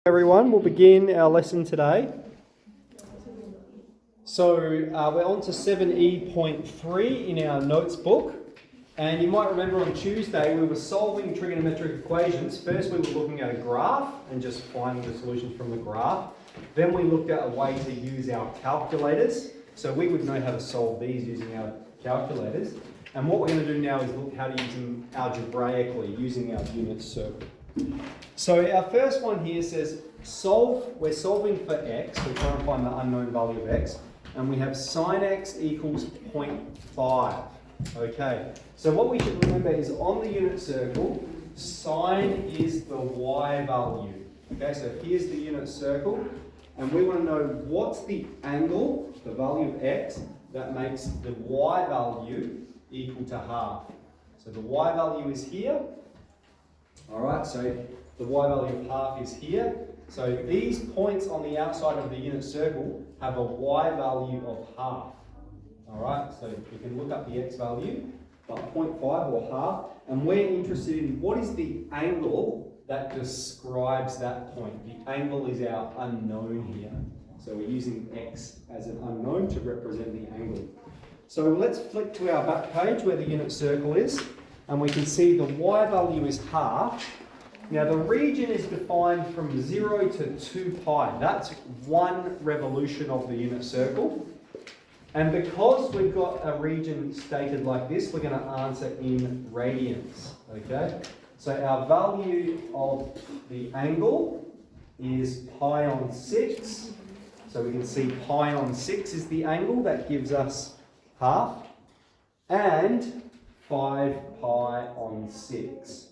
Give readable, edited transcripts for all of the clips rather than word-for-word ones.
Everyone, we'll begin our lesson today. So we're on to 7E.3 in our notes book. And you might remember on Tuesday we were solving trigonometric equations. First we were looking at a graph and just finding the solutions from the graph. Then we looked at a way to use our calculators. So we would know how to solve these using our calculators. And what we're going to do now is look how to use them algebraically using our unit circle. So our first one here says we're solving for x, we're trying to find the unknown value of x, and we have sine x equals 0.5. Okay, so what we should remember is on the unit circle, sine is the y value. Okay, so here's the unit circle, and we want to know what's the angle, the value of x, that makes the y value equal to half. So the y value is here. Alright, so the y value of half is here. So these points on the outside of the unit circle have a y value of half. Alright, so you can look up the x value, but 0.5 or half, and we're interested in what is the angle that describes that point. The angle is our unknown here. So we're using x as an unknown to represent the angle. So let's flick to our back page where the unit circle is. And we can see the y value is half. Now the region is defined from 0 to 2 pi. That's one revolution of the unit circle. And because we've got a region stated like this, we're going to answer in radians. Okay? So our value of the angle is pi on 6. So we can see pi on 6 is the angle that gives us half. And 5 pi on 6.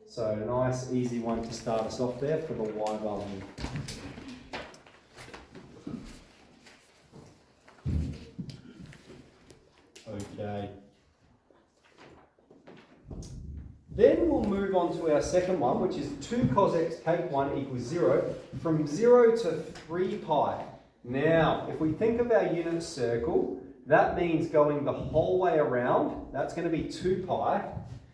So a nice easy one to start us off there for the y value. Okay. Then we'll move on to our second one, which is 2 cos x take 1 equals 0, from 0 to 3 pi. Now, if we think of our unit circle, that means going the whole way around. That's going to be 2 pi,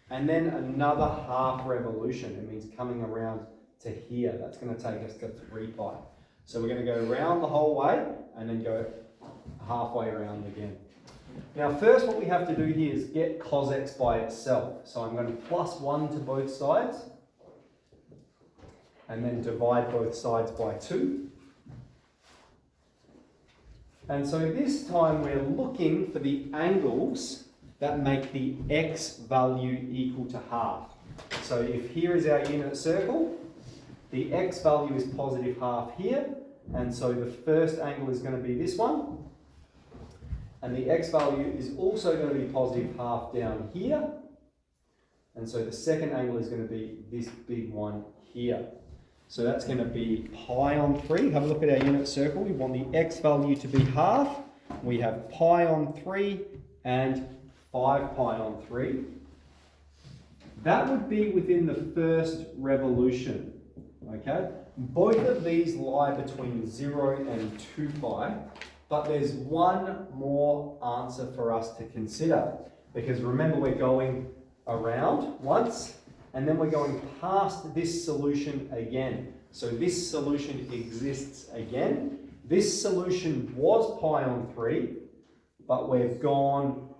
and then another half revolution. It means coming around to here. That's going to take us to 3 pi. So we're going to go around the whole way, and then go halfway around again. Now first what we have to do here is get cos x by itself. So I'm going to plus 1 to both sides, and then divide both sides by 2. And so this time we're looking for the angles that make the x value equal to half. So if here is our unit circle, the x value is positive half here, and so the first angle is going to be this one. And the x value is also going to be positive half down here. And so the second angle is going to be this big one here. So that's going to be pi on 3. Have a look at our unit circle. We want the x value to be half. We have pi on 3 and 5 pi on 3. That would be within the first revolution. Okay? Both of these lie between 0 and 2 pi. But there's one more answer for us to consider. Because remember, we're going around once, and then we're going past this solution again. So this solution exists again. This solution was pi on 3, but we've gone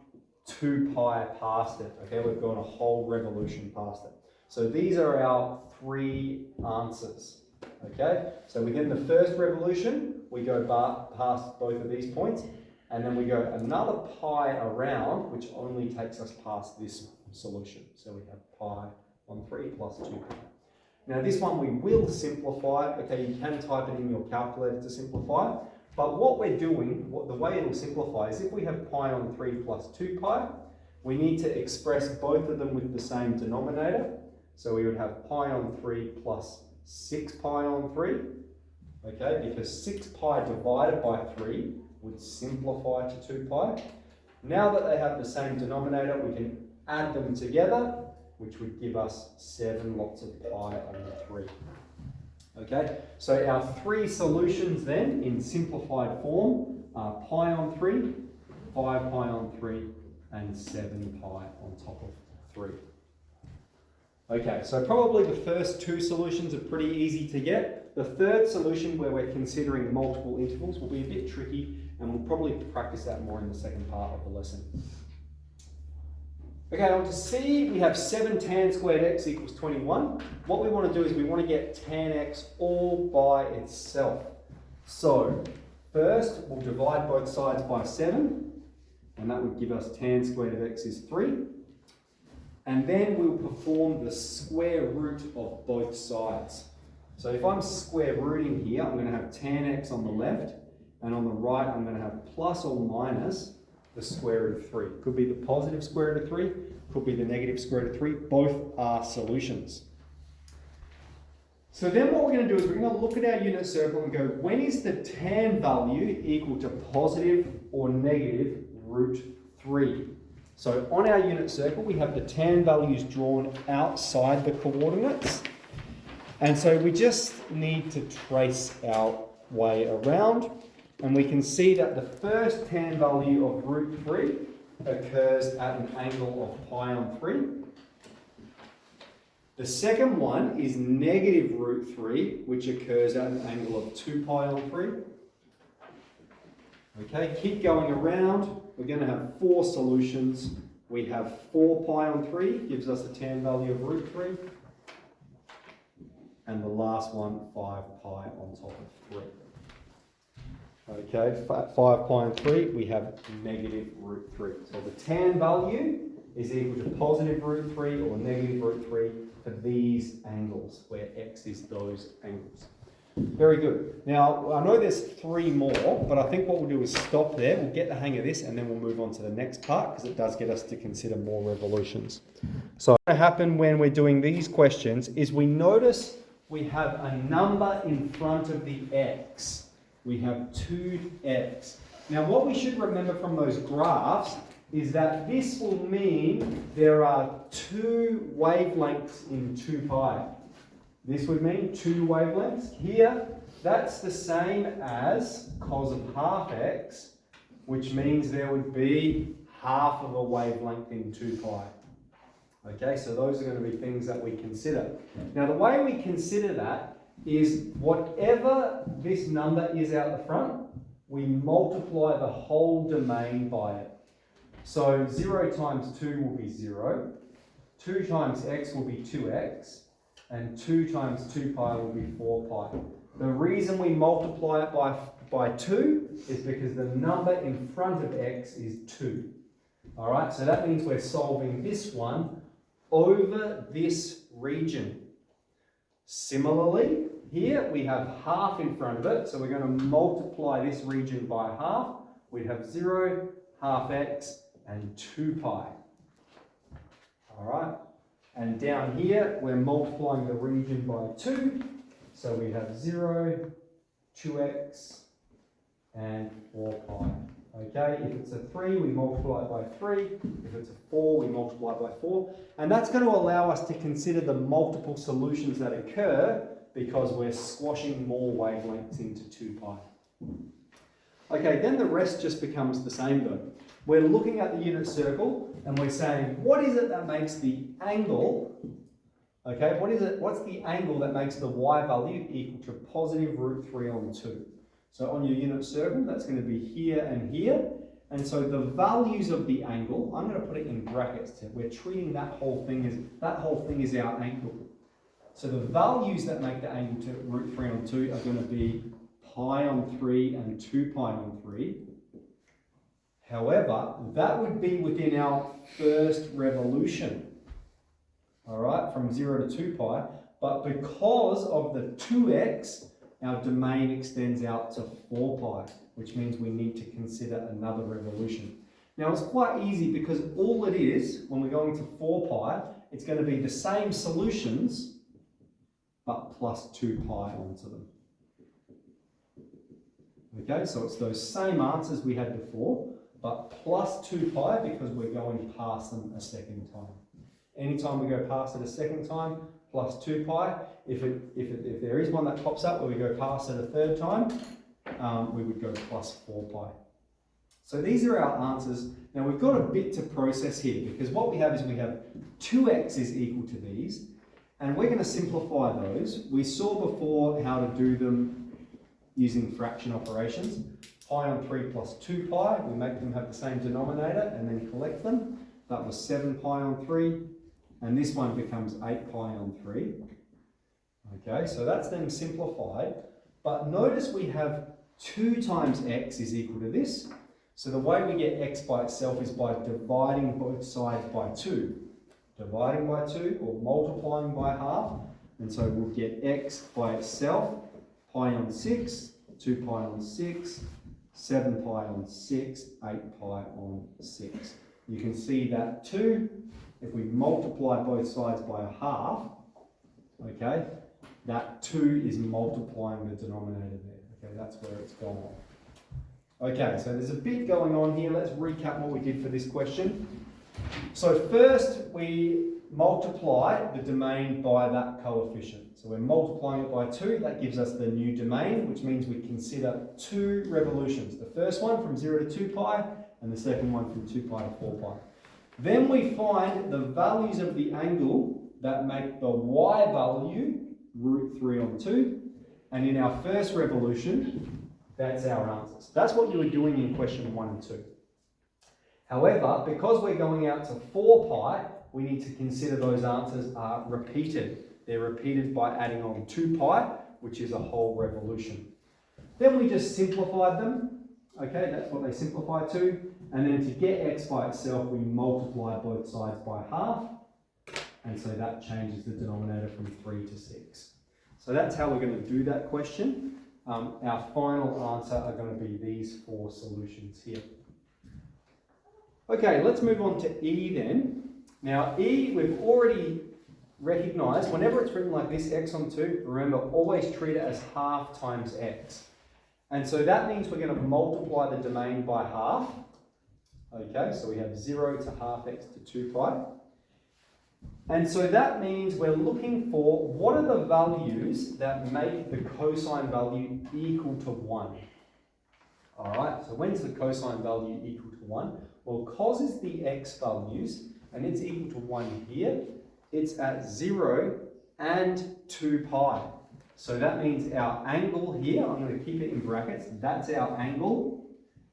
2 pi past it. Okay, we've gone a whole revolution past it. So these are our 3 answers. Okay, so within the first revolution, we go past both of these points, and then we go another pi around, which only takes us past this solution. So we have pi on 3 plus 2 pi. Now this one we will simplify. Okay, you can type it in your calculator to simplify. But what we're doing, the way it'll simplify is if we have pi on 3 plus 2 pi, we need to express both of them with the same denominator. So we would have pi on 3 plus 6 pi on 3. Okay, because 6 pi divided by 3 would simplify to 2 pi. Now that they have the same denominator, we can add them together, which would give us 7 lots of pi on 3. Okay, so our 3 solutions then in simplified form are pi on 3, 5 pi on 3, and 7 pi on top of 3. Okay, so probably the first 2 solutions are pretty easy to get. The third solution, where we're considering multiple intervals, will be a bit tricky, and we'll probably practice that more in the second part of the lesson. Okay, on to C, we have 7 tan squared x equals 21. What we want to do is we want to get tan x all by itself. So, first, we'll divide both sides by 7, and that would give us tan squared of x is 3. And then we'll perform the square root of both sides. So if I'm square rooting here, I'm going to have tan x on the left, and on the right I'm going to have plus or minus the square root of 3. Could be the positive square root of 3, could be the negative square root of 3. Both are solutions. So then what we're going to do is we're going to look at our unit circle and go, when is the tan value equal to positive or negative root 3? So on our unit circle, we have the tan values drawn outside the coordinates. And so we just need to trace our way around. And we can see that the first tan value of root 3 occurs at an angle of pi on 3. The second one is negative root 3, which occurs at an angle of 2 pi on 3. Okay, keep going around. We're going to have 4 solutions. We have 4 pi on 3, gives us a tan value of root 3. And the last one, 5 pi on top of 3. Okay, 5 pi on 3, we have negative root 3. So the tan value is equal to positive root 3 or negative root 3 for these angles, where x is those angles. Very good. Now, I know there's 3 more, but I think what we'll do is stop there. We'll get the hang of this, and then we'll move on to the next part, because it does get us to consider more revolutions. So what's going to happen when we're doing these questions is we notice we have a number in front of the x. We have 2x. Now, what we should remember from those graphs is that this will mean there are 2 wavelengths in 2 pi. This would mean 2 wavelengths. Here, that's the same as cos of half x, which means there would be half of a wavelength in 2 pi. Okay, so those are going to be things that we consider. Now, the way we consider that is whatever this number is out the front, we multiply the whole domain by it. So 0 times 2 will be 0, 2 times x will be 2x, and 2 times 2 pi will be 4 pi. The reason we multiply it by 2 is because the number in front of x is 2. Alright, so that means we're solving this one over this region. Similarly, here we have half in front of it, so we're going to multiply this region by half. We'd have 0, half x, and 2 pi. Alright, and down here we're multiplying the region by 2, so we have 0, 2x, and 4 pi. Okay, if it's a 3, we multiply it by 3. If it's a 4, we multiply it by 4. And that's going to allow us to consider the multiple solutions that occur because we're squashing more wavelengths into 2 pi. Okay, then the rest just becomes the same though. We're looking at the unit circle and we're saying, what is it that makes the angle, okay, what's the angle that makes the y value equal to positive root 3 on 2? So on your unit circle, that's going to be here and here. And so the values of the angle, I'm going to put it in brackets. We're treating that whole thing is our angle. So the values that make the angle to root 3 on 2 are going to be pi on 3 and 2 pi on 3. However, that would be within our first revolution. All right, from 0 to 2 pi. But because of the 2x, our domain extends out to 4 pi, which means we need to consider another revolution. Now it's quite easy because all it is, when we're going to 4 pi, it's going to be the same solutions, but plus 2 pi onto them. Okay, so it's those same answers we had before, but plus 2 pi because we're going past them a second time. Anytime we go past it a second time, plus 2 pi. If there is one that pops up where we go past it a third time, we would go plus 4 pi. So these are our answers. Now we've got a bit to process here because what we have is we have 2x is equal to these, And we're going to simplify those. We saw before how to do them using fraction operations. Pi on 3 plus 2 pi, we make them have the same denominator and then collect them. That was 7 pi on 3, and this one becomes 8 pi on 3. Okay, so that's then simplified. But notice we have 2 times x is equal to this. So the way we get x by itself is by dividing both sides by 2. Dividing by 2 or multiplying by half. And so we'll get x by itself, pi on 6, 2 pi on 6, 7 pi on 6, 8 pi on 6. You can see that 2, if we multiply both sides by a half, okay, that 2 is multiplying the denominator there. Okay, that's where it's gone on. Okay, so there's a bit going on here. Let's recap what we did for this question. So first we multiply the domain by that coefficient. So we're multiplying it by 2. That gives us the new domain, which means we consider 2 revolutions. The first one from 0 to 2 pi, and the second one from 2 pi to 4 pi. Then we find the values of the angle that make the y value root 3 on 2. And in our first revolution, that's our answers. That's what you were doing in question 1 and 2. However, because we're going out to 4 pi, we need to consider those answers are repeated. They're repeated by adding on 2 pi, which is a whole revolution. Then we just simplified them. Okay, that's what they simplify to. And then to get x by itself, we multiply both sides by half. And so that changes the denominator from 3 to 6. So that's how we're going to do that question. Our final answer are going to be these 4 solutions here. Okay, let's move on to E then. Now E, we've already recognised, whenever it's written like this, x on 2, remember, always treat it as half times x. And so that means we're going to multiply the domain by half. Okay, so we have 0 to half x to 2 pi. And so that means we're looking for what are the values that make the cosine value equal to 1. Alright, so when's the cosine value equal to 1? Well, cos is the x values, and it's equal to 1 here. It's at 0 and 2 pi. So that means our angle here, I'm going to keep it in brackets, that's our angle.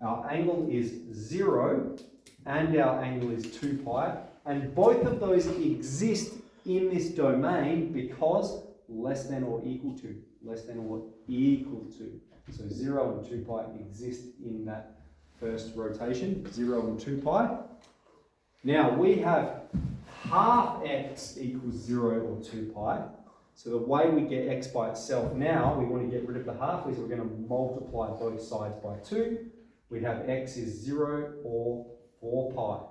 Our angle is 0 and our angle is 2 pi. And both of those exist in this domain because less than or equal to, less than or equal to. So 0 and 2 pi exist in that first rotation, 0 and 2 pi. Now we have half x equals 0 or 2 pi. So the way we get x by itself now, we want to get rid of the half, is we're going to multiply both sides by 2. We have x is 0 or 4 pi.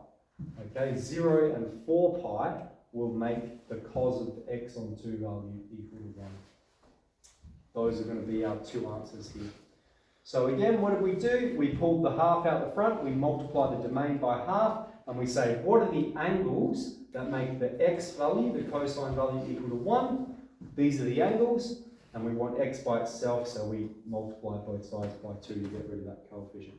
Okay, 0 and 4 pi will make the cos of x on 2 value equal to 1. Those are going to be our 2 answers here. So again, what did we do? We pulled the half out the front, we multiply the domain by half, and we say, what are the angles that make the x value, the cosine value, equal to 1? These are the angles, and we want x by itself, so we multiply both sides by 2 to get rid of that coefficient.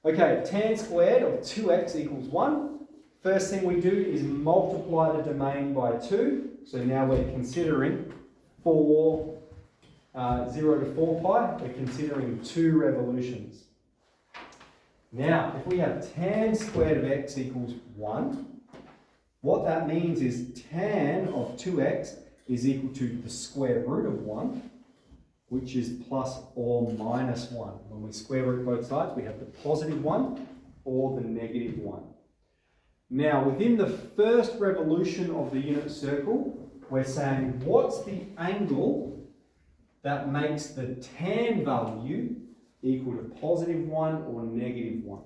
Okay, tan squared of 2x equals 1. First thing we do is multiply the domain by 2. So now we're considering 0 to 4 pi. We're considering 2 revolutions. Now, if we have tan squared of x equals 1, what that means is tan of 2x is equal to the square root of 1, which is plus or minus 1. When we square root both sides, we have the positive 1 or the negative 1. Now, within the first revolution of the unit circle, we're saying, what's the angle that makes the tan value equal to positive 1 or negative 1?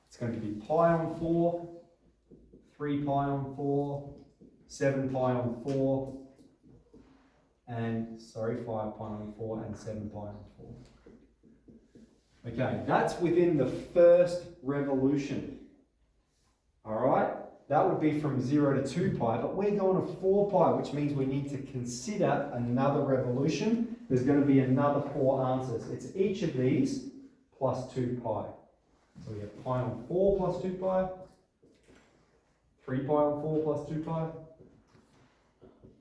It's going to be pi on 4, 3 pi on 4, 7 pi on 4, and 5 pi on 4 and 7 pi on 4. Okay, that's within the first revolution. Alright, that would be from 0 to 2 pi, but we're going to 4 pi, which means we need to consider another revolution. There's going to be another 4 answers. It's each of these plus 2 pi. So we have pi on 4 plus 2 pi, 3 pi on 4 plus 2 pi,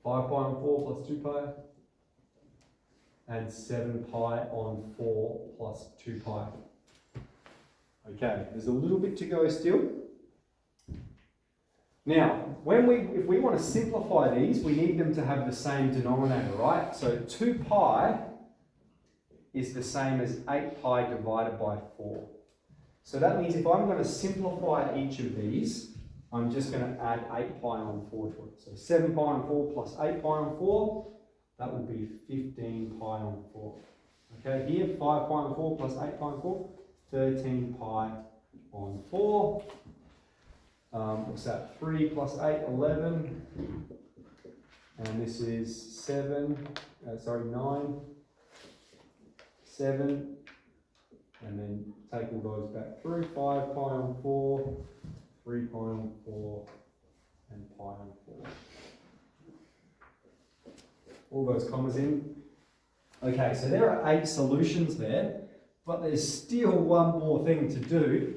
5 pi on 4 plus 2 pi. And 7 pi on 4 plus 2 pi. Okay, there's a little bit to go still. Now, if we want to simplify these, we need them to have the same denominator, right? So 2 pi is the same as 8 pi divided by 4. So that means if I'm going to simplify each of these, I'm just going to add 8 pi on 4 to it. So 7 pi on 4 plus 8 pi on 4, that would be 15 pi on 4. Okay, here 5 pi on 4 plus 8 pi on 4, 13 pi on 4. What's that? 3 plus 8, 11. And this is 9, 7. And then take all those back through. 5 pi on 4, 3 pi on 4, and pi on 4. All those commas in. Okay, so there are 8 solutions there, but there's still one more thing to do.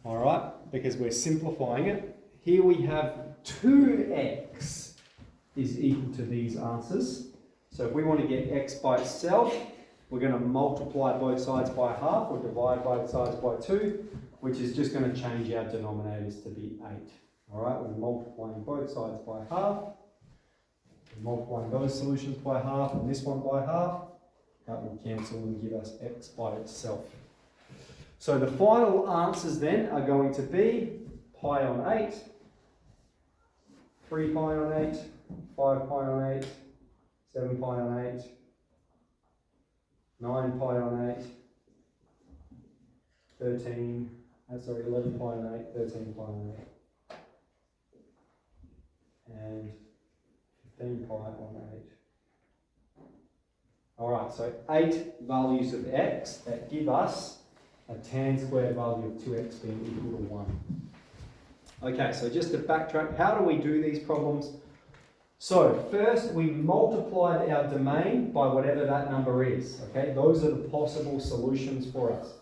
All right, because we're simplifying it. Here we have 2x is equal to these answers. So if we want to get x by itself, we're going to multiply both sides by half or divide both sides by 2, which is just going to change our denominators to be 8. All right, we're multiplying both sides by half. We're multiplying those solutions by half and this one by half. That will cancel and give us x by itself. So the final answers then are going to be pi on 8, 3 pi on 8, 5 pi on 8, 7 pi on 8, 9 pi on 8, 11 pi on 8, 13 pi on 8, and 15 pi on 8. Alright, so 8 values of x that give us a tan squared value of 2x being equal to 1. Okay, so just to backtrack, how do we do these problems? So first we multiplied our domain by whatever that number is. Okay, those are the possible solutions for us.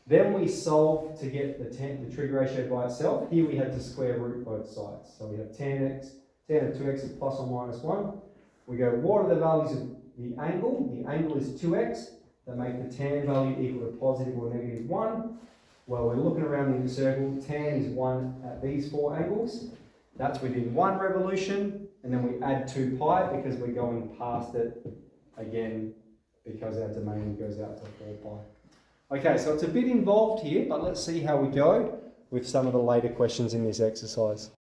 Then we solve to get the trig ratio by itself. Here we had to square root both sides. So we have tan of 2x is plus or minus 1. We go, what are the values of the angle? The angle is 2x. That make the tan value equal to positive or negative 1. Well, we're looking around in the circle. Tan is 1 at these 4 angles. That's within 1 revolution. And then we add 2 pi because we're going past it again because our domain goes out to 4 pi. Okay, so it's a bit involved here, but let's see how we go with some of the later questions in this exercise.